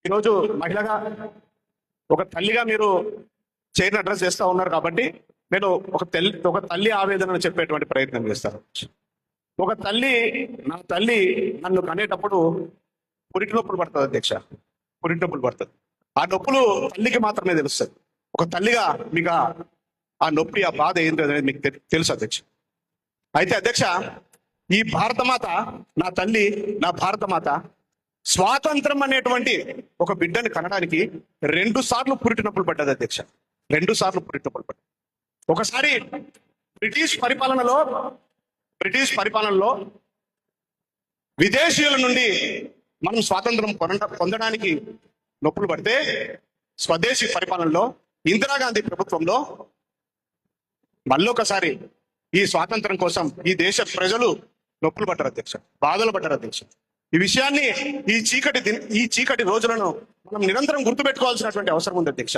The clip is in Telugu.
ఈరోజు మహిళగా ఒక తల్లిగా మీరు చైర్ని అడ్రస్ చేస్తూ ఉన్నారు కాబట్టి నేను ఒక తల్లి ఆవేదనను చెప్పేటువంటి ప్రయత్నం చేస్తాను. ఒక తల్లి, నా తల్లి నన్ను కనేటప్పుడు పురిటి నొప్పులు పడుతుంది అధ్యక్ష, పురిటి నొప్పులు పడుతుంది. ఆ నొప్పులు తల్లికి మాత్రమే తెలుస్తుంది. ఒక తల్లిగా మీకు ఆ నొప్పి, ఆ బాధ ఏంటి అనేది మీకు తెలుసు అధ్యక్ష. అయితే అధ్యక్ష, ఈ భారతమాత, నా తల్లి, నా భారతమాత స్వాతంత్రం అనేటువంటి ఒక బిడ్డని కనడానికి 2 సార్లు పురిటి నొప్పులు పడ్డది అధ్యక్ష, 2 సార్లు పురిటి నొప్పులు పడ్డది. ఒకసారి బ్రిటిష్ పరిపాలనలో విదేశీయుల నుండి మనం స్వాతంత్రం పొందడానికి నొప్పులు పడితే, స్వదేశీ పరిపాలనలో ఇందిరాగాంధీ ప్రభుత్వంలో మళ్ళొకసారి ఈ స్వాతంత్రం కోసం ఈ దేశ ప్రజలు నొప్పులు పడ్డారు అధ్యక్ష, బాధలు పడ్డారు అధ్యక్ష. ఈ విషయాన్ని, ఈ చీకటి రోజులను మనం నిరంతరం గుర్తుపెట్టుకోవాల్సినటువంటి అవసరం ఉంది అధ్యక్ష.